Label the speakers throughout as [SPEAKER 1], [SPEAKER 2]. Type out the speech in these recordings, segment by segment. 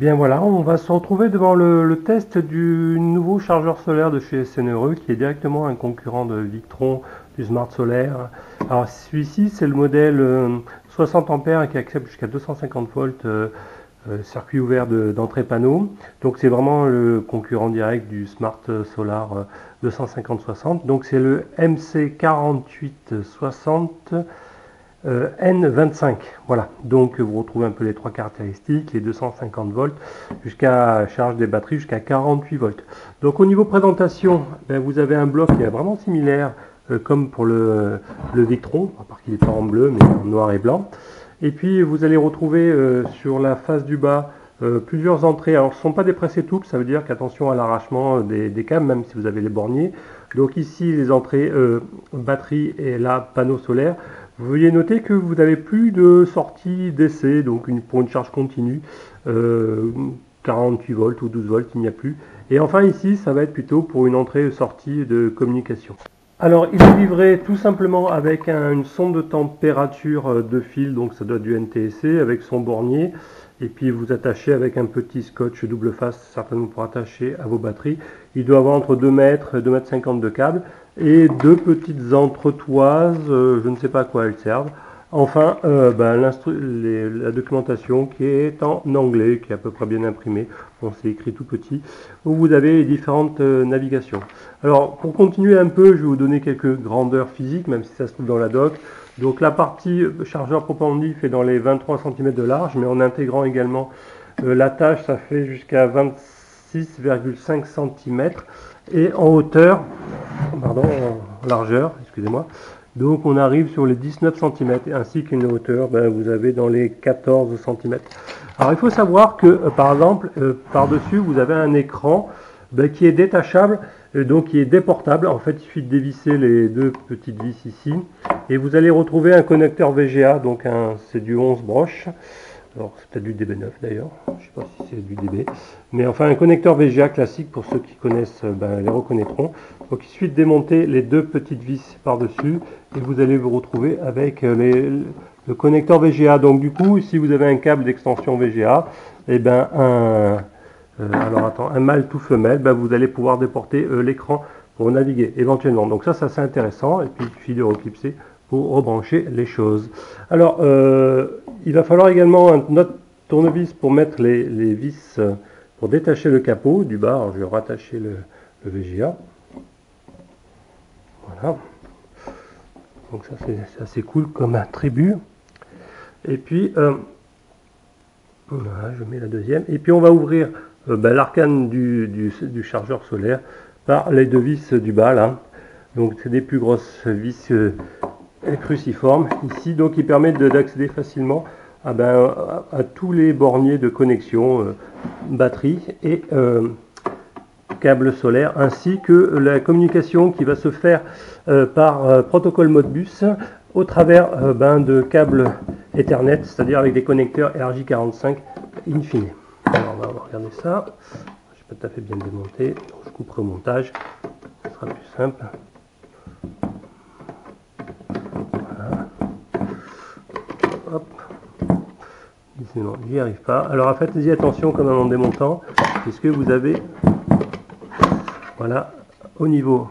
[SPEAKER 1] Bien voilà, on va se retrouver devant le test du nouveau chargeur solaire de chez SNRE qui est directement un concurrent de Victron, du Smart Solaire. Alors celui-ci c'est le modèle 60 ampères qui accepte jusqu'à 250 volts circuit ouvert d'entrée panneau. Donc c'est vraiment le concurrent direct du Smart Solar 250-60. Donc c'est le MC4860 N25, voilà, donc vous retrouvez un peu les trois caractéristiques, les 250 volts jusqu'à charge des batteries jusqu'à 48 volts. Donc au niveau présentation, vous avez un bloc qui est vraiment similaire comme pour le Victron, à part qu'il n'est pas en bleu mais en noir et blanc. Et puis vous allez retrouver sur la face du bas plusieurs entrées. Alors ce ne sont pas des pressés souples, ça veut dire qu'attention à l'arrachement des câbles, même si vous avez les borniers. Donc ici les entrées batterie et là panneau solaire. Vous veuillez noter que vous n'avez plus de sortie d'essai, donc pour une charge continue, 48 volts ou 12 volts, il n'y a plus. Et enfin ici, ça va être plutôt pour une entrée-sortie de communication. Alors il est livré tout simplement avec une sonde de température de fil, donc ça doit être du NTSC, avec son bornier. Et puis vous attachez avec un petit scotch double face, certainement pour attacher à vos batteries. Il doit avoir entre 2 mètres et 2 mètres 50 de câble. Et deux petites entretoises, je ne sais pas à quoi elles servent. Enfin, la documentation qui est en anglais, qui est à peu près bien imprimée. Bon, c'est écrit tout petit, où vous avez les différentes navigations. Alors, pour continuer un peu, je vais vous donner quelques grandeurs physiques, même si ça se trouve dans la doc. Donc, la partie chargeur proprement dit fait dans les 23 cm de large, mais en intégrant également l'attache, ça fait jusqu'à 26,5 cm. Et en hauteur, pardon, en largeur, excusez-moi, donc on arrive sur les 19 cm, ainsi qu'une hauteur, vous avez dans les 14 cm. Alors il faut savoir que, par exemple, par-dessus, vous avez un écran qui est détachable, donc qui est déportable. En fait, il suffit de dévisser les deux petites vis ici, et vous allez retrouver un connecteur VGA, donc c'est du 11 broches. Alors c'est peut-être du DB9 d'ailleurs, je ne sais pas si c'est du DB, mais enfin un connecteur VGA classique, pour ceux qui connaissent les reconnaîtront. Donc il suffit de démonter les deux petites vis par-dessus et vous allez vous retrouver avec le connecteur VGA. Donc du coup, si vous avez un câble d'extension VGA, un mâle tout femelle, vous allez pouvoir déporter l'écran pour naviguer éventuellement. Donc ça c'est intéressant, et puis il suffit de reclipser pour rebrancher les choses. Alors il va falloir également un autre tournevis pour mettre les vis, pour détacher le capot du bas. Alors, je vais rattacher le VGA. Voilà. Donc ça c'est assez cool comme attribut. Et puis, voilà, je mets la deuxième. Et puis on va ouvrir l'arcane du chargeur solaire par les deux vis du bas là. Donc c'est des plus grosses vis cruciforme ici, donc il permet d'accéder facilement à tous les borniers de connexion batterie et câble solaire, ainsi que la communication qui va se faire par protocole Modbus au travers de câbles Ethernet, c'est-à-dire avec des connecteurs RJ45 in fine. Alors on va regarder ça, je n'ai pas tout à fait bien démonté, donc je couperai au montage, ce sera plus simple. Hop. Non, j'y arrive pas. Alors faites-y attention quand même en démontant, puisque vous avez, voilà, au niveau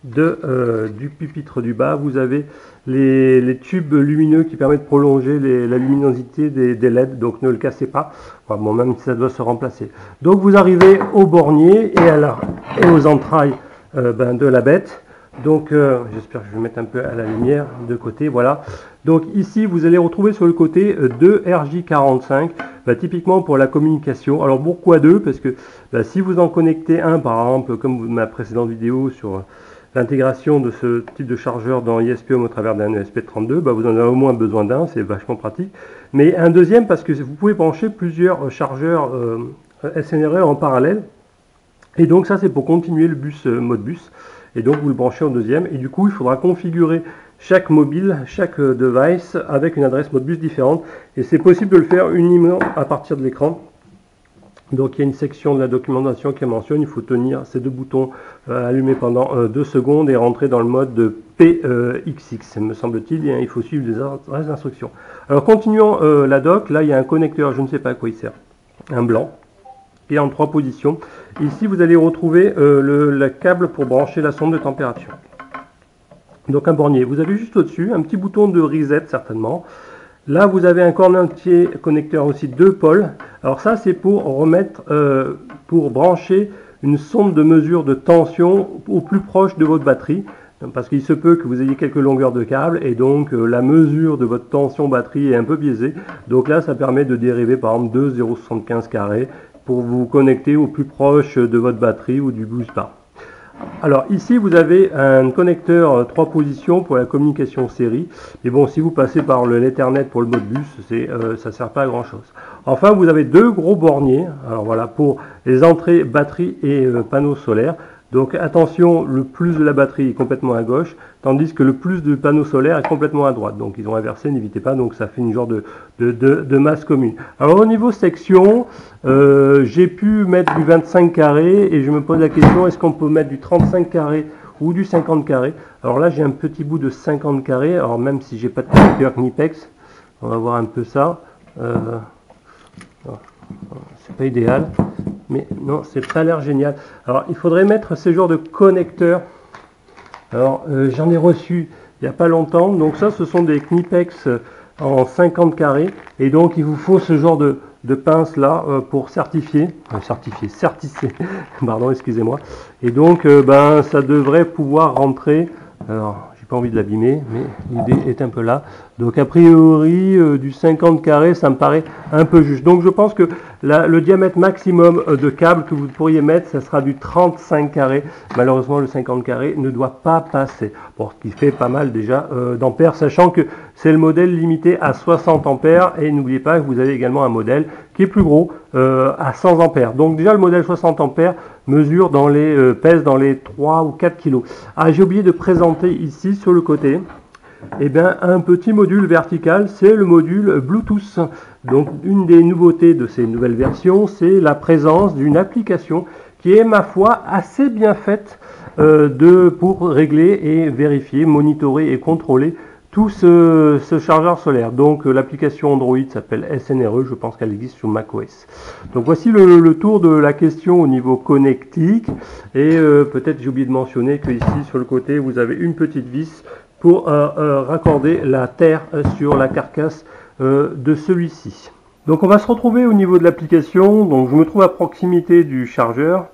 [SPEAKER 1] du pupitre du bas, vous avez les tubes lumineux qui permettent de prolonger la luminosité des LED, donc ne le cassez pas, enfin, bon, même si ça doit se remplacer. Donc vous arrivez au bornier et aux entrailles de la bête. Donc j'espère que je vais mettre un peu à la lumière de côté, voilà. Donc ici vous allez retrouver sur le côté deux RJ45, typiquement pour la communication. Alors pourquoi deux? Parce que si vous en connectez un, par exemple comme ma précédente vidéo sur l'intégration de ce type de chargeur dans ISP-Home au travers d'un ESP32, vous en avez au moins besoin d'un, c'est vachement pratique. Mais un deuxième parce que vous pouvez brancher plusieurs chargeurs SNRE en parallèle. Et donc ça c'est pour continuer le bus Modbus. Et donc vous le branchez en deuxième, et du coup il faudra configurer chaque mobile, chaque device avec une adresse Modbus différente, et c'est possible de le faire uniquement à partir de l'écran. Donc il y a une section de la documentation qui mentionne, il faut tenir ces deux boutons allumés pendant 2 secondes et rentrer dans le mode de PXX, me semble-t-il, et il faut suivre les instructions. Alors continuons la doc, là il y a un connecteur, je ne sais pas à quoi il sert. un blanc, et en 3 positions. Ici, vous allez retrouver le câble pour brancher la sonde de température. Donc un bornier. Vous avez juste au-dessus un petit bouton de reset certainement. Là, vous avez un corne entier connecteur aussi 2 pôles. Alors ça, c'est pour remettre, pour brancher une sonde de mesure de tension au plus proche de votre batterie. Parce qu'il se peut que vous ayez quelques longueurs de câble et donc la mesure de votre tension batterie est un peu biaisée. Donc là, ça permet de dériver par exemple 2,075 carrés pour vous connecter au plus proche de votre batterie ou du bus bar. Alors ici vous avez un connecteur 3 positions pour la communication série, mais bon, si vous passez par l'Ethernet pour le mode bus, ça sert pas à grand chose. Enfin, vous avez 2 gros borniers, alors voilà, pour les entrées batterie et panneaux solaires. Donc attention, le plus de la batterie est complètement à gauche, tandis que le plus de panneaux solaires est complètement à droite. Donc ils ont inversé, n'évitez pas, donc ça fait une genre de masse commune. Alors au niveau section, j'ai pu mettre du 25 carrés et je me pose la question, est-ce qu'on peut mettre du 35 carrés ou du 50 carrés? Alors là j'ai un petit bout de 50 carrés, alors même si j'ai pas de connecteur Knipex, on va voir un peu ça. C'est pas idéal, mais non, c'est pas l'air génial. Alors il faudrait mettre ce genre de connecteurs. Alors j'en ai reçu il n'y a pas longtemps, donc ça ce sont des Knipex en 50 carrés, et donc il vous faut ce genre de pince là pour certifier, pardon, excusez-moi. Et donc ben ça devrait pouvoir rentrer. Alors j'ai pas envie de l'abîmer, mais l'idée est un peu là. Donc a priori du 50 carrés, ça me paraît un peu juste. Donc je pense que le diamètre maximum de câble que vous pourriez mettre, ça sera du 35 carrés. Malheureusement le 50 carrés ne doit pas passer. Bon, ce qui fait pas mal déjà d'ampères, sachant que c'est le modèle limité à 60 ampères. Et n'oubliez pas que vous avez également un modèle qui est plus gros à 100 ampères. Donc déjà le modèle 60 ampères mesure dans les pèse dans les 3 ou 4 kg. Ah, j'ai oublié de présenter ici sur le côté un petit module vertical, c'est le module Bluetooth. Donc une des nouveautés de ces nouvelles versions, c'est la présence d'une application qui est, ma foi, assez bien faite pour régler et vérifier, monitorer et contrôler tout ce chargeur solaire. Donc l'application Android s'appelle SNRE, je pense qu'elle existe sur macOS. Donc voici le tour de la question au niveau connectique. Et peut-être j'ai oublié de mentionner que ici sur le côté vous avez une petite vis pour raccorder la terre sur la carcasse de celui-ci. Donc on va se retrouver au niveau de l'application. Donc je me trouve à proximité du chargeur.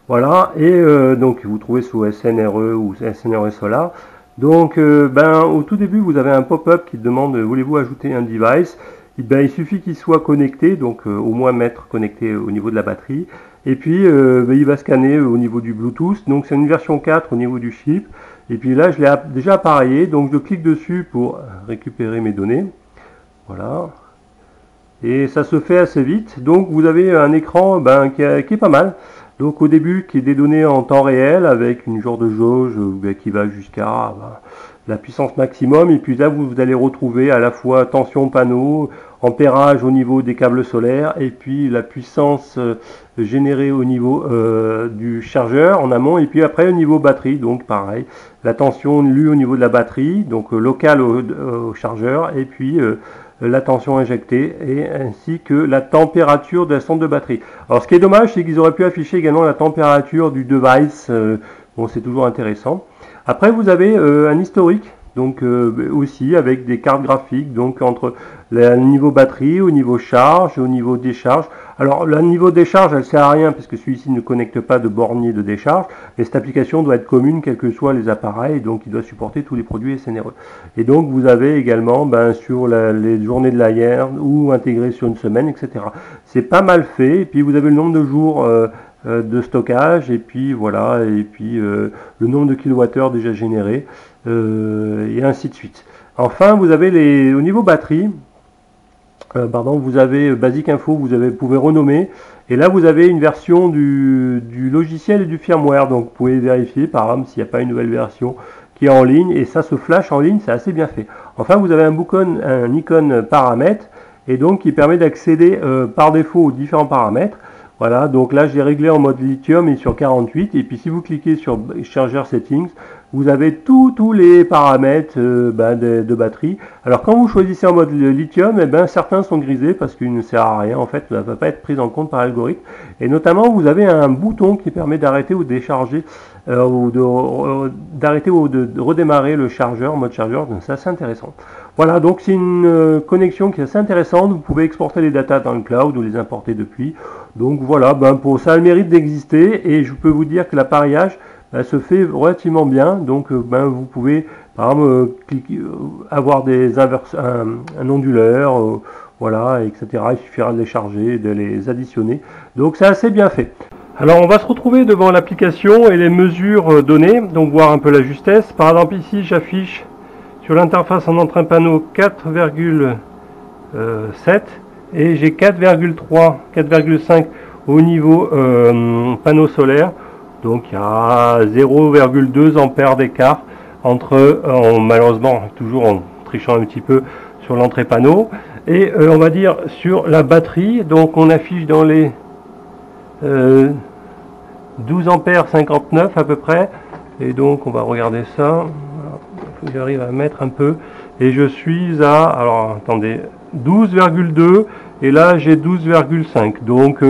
[SPEAKER 1] Voilà, et donc vous trouvez sous SNRE ou SNRE Solar. Donc au tout début vous avez un pop-up qui demande voulez-vous ajouter un device. Il suffit qu'il soit connecté, donc au moins mettre connecté au niveau de la batterie. Et puis il va scanner au niveau du Bluetooth. Donc c'est une version 4 au niveau du chip. Et puis là je l'ai déjà appareillé, donc je clique dessus pour récupérer mes données. Voilà. Et ça se fait assez vite. Donc vous avez un écran qui est pas mal. Donc au début qui est des données en temps réel avec une genre de jauge qui va jusqu'à la puissance maximum. Et puis là vous allez retrouver à la fois tension panneau, ampérage au niveau des câbles solaires et puis la puissance générée au niveau du chargeur en amont, et puis après au niveau batterie, donc pareil, la tension lue au niveau de la batterie, donc locale au chargeur, et puis la tension injectée, et ainsi que la température de la sonde de batterie. Alors ce qui est dommage, c'est qu'ils auraient pu afficher également la température du device. Bon, c'est toujours intéressant. Après vous avez un historique, donc aussi avec des cartes graphiques, donc entre le niveau batterie, au niveau charge, au niveau décharge. Alors le niveau décharge, elle ne sert à rien puisque celui-ci ne connecte pas de bornier de décharge, mais cette application doit être commune quels que soient les appareils, donc il doit supporter tous les produits SNRE. Et donc vous avez également sur les journées de l'AIR ou intégré sur une semaine, etc. C'est pas mal fait, et puis vous avez le nombre de jours de stockage, et puis voilà, et puis le nombre de kilowattheures déjà générés, et ainsi de suite. Enfin vous avez au niveau batterie, vous avez Basic Info, vous pouvez renommer, et là vous avez une version du logiciel et du firmware, donc vous pouvez vérifier par exemple s'il n'y a pas une nouvelle version qui est en ligne, et ça se flash en ligne, c'est assez bien fait. Enfin vous avez un icône paramètres, et donc qui permet d'accéder par défaut aux différents paramètres. Voilà, donc là j'ai réglé en mode lithium et sur 48. Et puis si vous cliquez sur Charger Settings, vous avez tous les paramètres de batterie. Alors quand vous choisissez en mode lithium, eh ben, certains sont grisés parce qu'il ne sert à rien. En fait, ça ne va pas être pris en compte par l'algorithme. Et notamment, vous avez un bouton qui permet d'arrêter ou de décharger d'arrêter ou de redémarrer le chargeur, mode chargeur. Donc ça c'est intéressant. Voilà, donc c'est une connexion qui est assez intéressante. Vous pouvez exporter les datas dans le cloud ou les importer depuis. Donc voilà, pour ça a le mérite d'exister et je peux vous dire que l'appareillage se fait relativement bien. Donc vous pouvez par exemple avoir un onduleur, voilà, etc. Il suffira de les charger, de les additionner. Donc c'est assez bien fait. Alors on va se retrouver devant l'application et les mesures données, donc voir un peu la justesse. Par exemple ici j'affiche sur l'interface en entrée panneau 4,7 et j'ai 4,3, 4,5 au niveau panneau solaire. Donc il y a 0,2 ampères d'écart entre, malheureusement toujours en trichant un petit peu sur l'entrée panneau. Et on va dire sur la batterie, donc on affiche dans les 12 ampères 59 à peu près. Et donc on va regarder ça. Il faut que j'arrive à mettre un peu. Et je suis à, alors attendez, 12,2 et là j'ai 12,5. Donc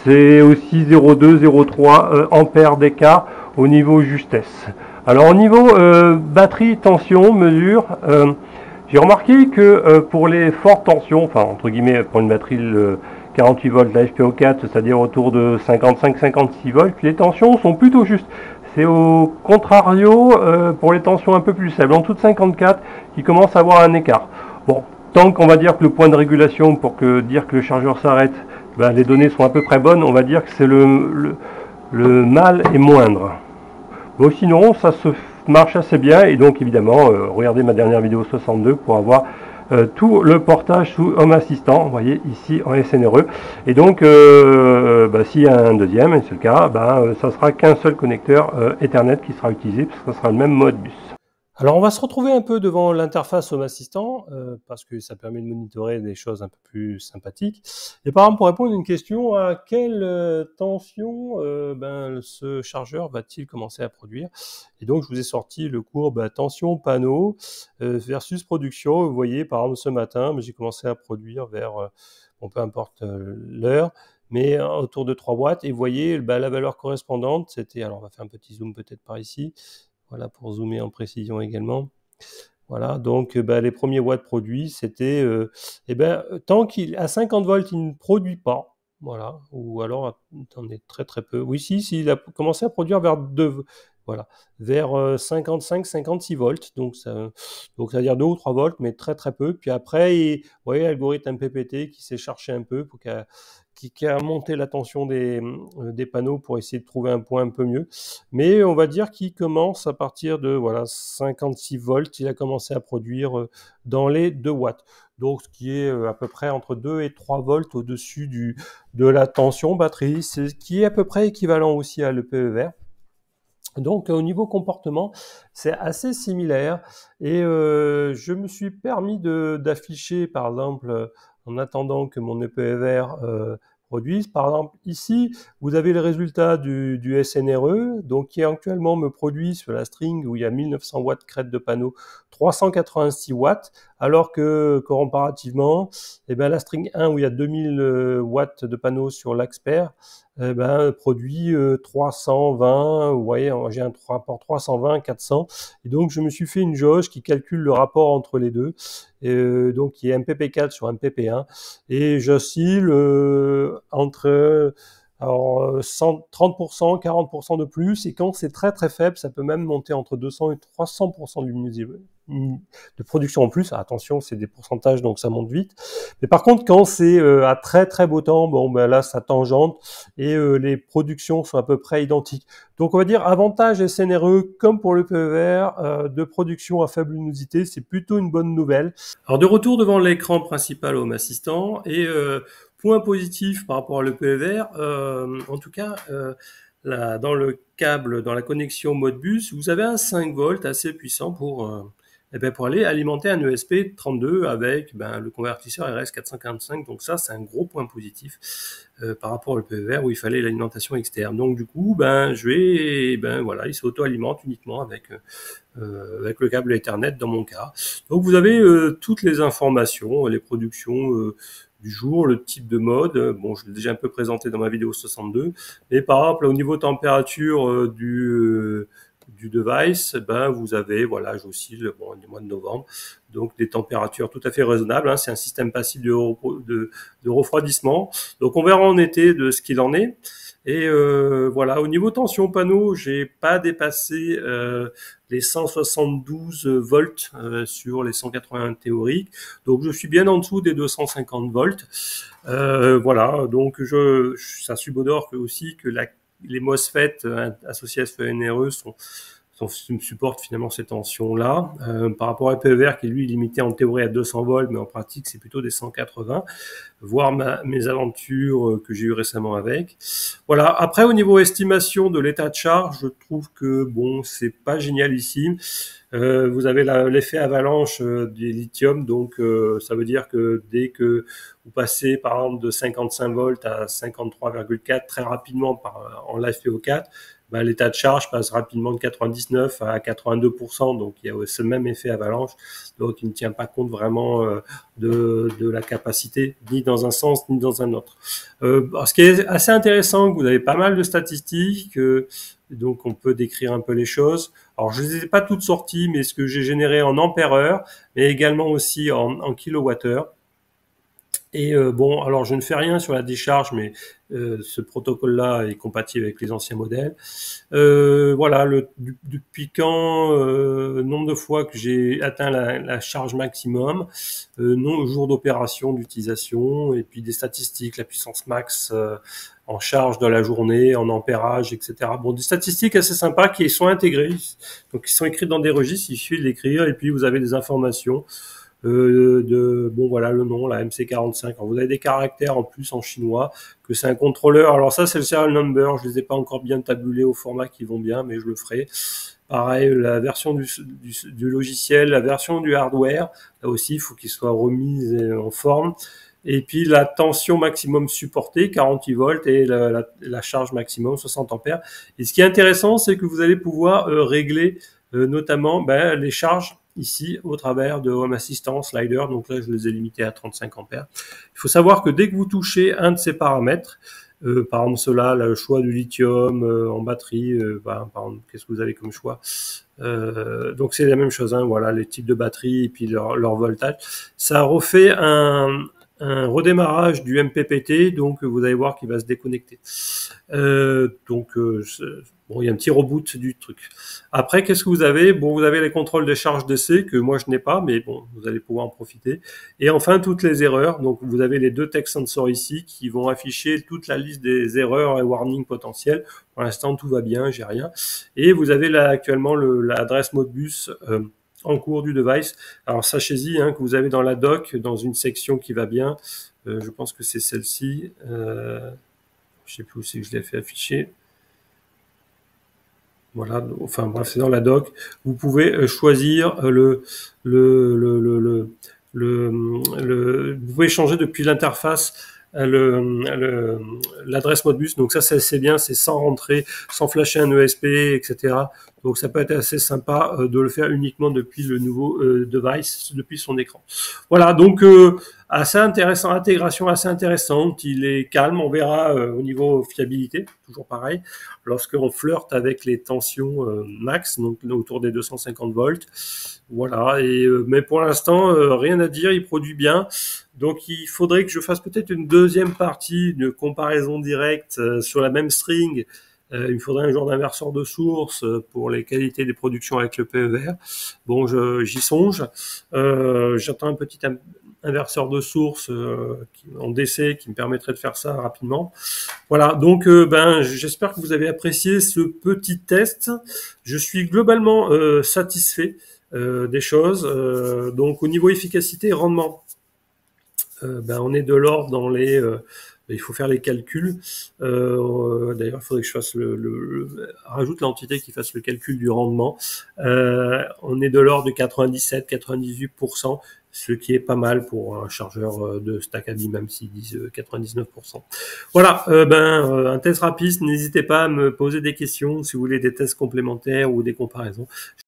[SPEAKER 1] c'est aussi 0,2, 0,3 ampères d'écart au niveau justesse. Alors au niveau batterie, tension, mesure, j'ai remarqué que pour les fortes tensions, enfin entre guillemets pour une batterie 48 volts la FPO4, c'est-à-dire autour de 55-56 volts, les tensions sont plutôt justes. C'est au contrario pour les tensions un peu plus faibles, en dessous de 54, qui commence à avoir un écart. Bon, tant qu'on va dire que le point de régulation pour dire que le chargeur s'arrête, les données sont à peu près bonnes, on va dire que c'est le mal est moindre. Bon, sinon, ça se marche assez bien, et donc évidemment, regardez ma dernière vidéo 62 pour avoir tout le portage sous Home Assistant, vous voyez ici en SNRE. Et donc s'il y a un deuxième, et c'est le cas, ça sera qu'un seul connecteur Ethernet qui sera utilisé, parce que ça sera le même mode bus. Alors on va se retrouver un peu devant l'interface Home Assistant, parce que ça permet de monitorer des choses un peu plus sympathiques. Et par exemple, pour répondre à une question, à quelle tension ce chargeur va-t-il commencer à produire? Et donc je vous ai sorti le cours tension panneau versus production. Vous voyez, par exemple ce matin, j'ai commencé à produire vers, peu importe l'heure, mais autour de 3 watts. Et vous voyez, la valeur correspondante, c'était, alors on va faire un petit zoom peut-être par ici, voilà, pour zoomer en précision également. Voilà, donc les premiers watts produits, c'était, tant qu'il à 50 volts, il ne produit pas, voilà, ou alors, attendez, très très peu. Oui, si, il a commencé à produire vers 2, voilà, vers 55-56 volts, donc ça veut dire 2 ou 3 volts, mais très très peu. Puis après, vous voyez, l'algorithme MPPT qui s'est cherché un peu pour qui a monté la tension des panneaux pour essayer de trouver un point un peu mieux. Mais on va dire qu'il commence à partir de 56 volts, il a commencé à produire dans les 2 watts. Donc ce qui est à peu près entre 2 et 3 volts au-dessus de la tension batterie, ce qui est à peu près équivalent aussi à l'EPE. Donc au niveau comportement, c'est assez similaire et je me suis permis d'afficher par exemple en attendant que mon EPE produise. Par exemple ici, vous avez le résultat du SNRE, donc qui actuellement me produit sur la string où il y a 1900 watts crête de panneau 386 watts, alors que comparativement, la string 1 où il y a 2000 watts de panneau sur l'Axper, produit 320, vous voyez, j'ai un rapport 320, 400, et donc je me suis fait une jauge qui calcule le rapport entre les deux, donc qui est MPP4 sur MPP1, et j'oscille entre 30%, 40% de plus, et quand c'est très très faible, ça peut même monter entre 200 et 300% de luminosité de production en plus. Attention, c'est des pourcentages, donc ça monte vite. Mais par contre, quand c'est à très très beau temps, là, ça tangente et les productions sont à peu près identiques. Donc, on va dire avantage SNRE comme pour le PER de production à faible luminosité, c'est plutôt une bonne nouvelle. Alors, de retour devant l'écran principal Home Assistant et point positif par rapport à l'EPER, en tout cas, dans le câble, dans la connexion Modbus, vous avez un 5 volts assez puissant pour et ben pour aller alimenter un ESP32 avec le convertisseur RS445. Donc ça, c'est un gros point positif par rapport au PEVR où il fallait l'alimentation externe. Donc du coup, voilà, il s'auto-alimente uniquement avec le câble Ethernet dans mon cas. Donc vous avez toutes les informations, les productions du jour, le type de mode. Bon, je l'ai déjà un peu présenté dans ma vidéo 62. Mais par exemple, au niveau température du device, vous avez, voilà, j'oscille du mois de novembre, donc des températures tout à fait raisonnables. Hein. C'est un système passif de refroidissement. Donc on verra en été de ce qu'il en est. Et voilà, au niveau tension panneau, j'ai pas dépassé les 172 volts sur les 180 théoriques. Donc je suis bien en dessous des 250 volts. Voilà, donc ça subodore aussi que les MOSFET associés à ce NRE supportent finalement ces tensions-là. Par rapport à PEVR qui lui est limité en théorie à 200 volts, mais en pratique c'est plutôt des 180, voire mes aventures que j'ai eues récemment avec. Voilà. Après, au niveau estimation de l'état de charge, je trouve que bon, c'est pas génial ici. Vous avez l'effet avalanche du lithium, donc ça veut dire que dès que vous passez par exemple de 55 volts à 53,4 très rapidement en LiFePO4, l'état de charge passe rapidement de 99 à 82%, donc il y a ce même effet avalanche, donc il ne tient pas compte vraiment de la capacité, ni dans un sens ni dans un autre. Ce qui est assez intéressant, vous avez pas mal de statistiques, donc on peut décrire un peu les choses. Alors je ne les ai pas toutes sorties, mais ce que j'ai généré en ampères-heure, mais également aussi en kilowattheure. Et bon, alors je ne fais rien sur la décharge, mais ce protocole-là est compatible avec les anciens modèles. Voilà, depuis quand, nombre de fois que j'ai atteint la charge maximum, jour d'opération, d'utilisation, et puis des statistiques, la puissance max en charge de la journée, en ampérage, etc. Bon, des statistiques assez sympas qui sont intégrées, donc qui sont écrites dans des registres, il suffit de l'écrire, et puis vous avez des informations. Voilà, le nom, la MC45. Alors, vous avez des caractères en plus en chinois, que c'est un contrôleur. Alors ça, c'est le serial number. Je les ai pas encore bien tabulés au format qui vont bien, mais je le ferai. Pareil, la version du logiciel, la version du hardware. Là aussi, il faut qu'il soit remis en forme. Et puis la tension maximum supportée, 48 volts, et la charge maximum, 60 ampères. Et ce qui est intéressant, c'est que vous allez pouvoir régler notamment les charges ici au travers de Home Assistant Slider. Donc là, je les ai limités à 35 ampères. Il faut savoir que dès que vous touchez un de ces paramètres, par exemple cela, le choix du lithium en batterie, par exemple, qu'est-ce que vous avez comme choix donc c'est la même chose, hein, voilà, les types de batteries et puis leur voltage. Ça refait un redémarrage du MPPT, donc vous allez voir qu'il va se déconnecter. Bon, il y a un petit reboot du truc. Après, qu'est-ce que vous avez? Bon, vous avez les contrôles de charge d'essai que moi je n'ai pas, mais bon, vous allez pouvoir en profiter. Et enfin, toutes les erreurs. Donc, vous avez les deux text sensors ici qui vont afficher toute la liste des erreurs et warnings potentiels. Pour l'instant, tout va bien, j'ai rien. Et vous avez là actuellement l'adresse Modbus en cours du device. Alors sachez-y que vous avez dans la doc, dans une section qui va bien, je pense que c'est celle-ci, je sais plus où c'est que je l'ai fait afficher. Voilà, enfin bref, c'est dans la doc. Vous pouvez choisir vous pouvez changer depuis l'interface l'adresse Modbus. Donc ça, c'est bien, c'est sans rentrer, sans flasher un ESP, etc. Donc ça peut être assez sympa de le faire uniquement depuis le nouveau device, depuis son écran. Voilà, donc assez intéressant, intégration assez intéressante. Il est calme, on verra au niveau fiabilité, toujours pareil. Lorsqu'on flirte avec les tensions max, donc autour des 250 volts. Voilà, mais pour l'instant, rien à dire, il produit bien. Donc il faudrait que je fasse peut-être une deuxième partie de comparaison directe sur la même string. Il me faudrait un genre d'inverseur de source pour les qualités des productions avec le PEVR. Bon, j'y songe. J'attends un petit inverseur de source en DC qui me permettrait de faire ça rapidement. Voilà, donc j'espère que vous avez apprécié ce petit test. Je suis globalement satisfait des choses. Donc au niveau efficacité et rendement, on est de l'ordre dans les... il faut faire les calculs. D'ailleurs, il faudrait que je fasse rajoute l'entité qui fasse le calcul du rendement. On est de l'ordre de 97-98%, ce qui est pas mal pour un chargeur de Stackabit, même s'ils disent 99%. Voilà, un test rapide. N'hésitez pas à me poser des questions si vous voulez des tests complémentaires ou des comparaisons.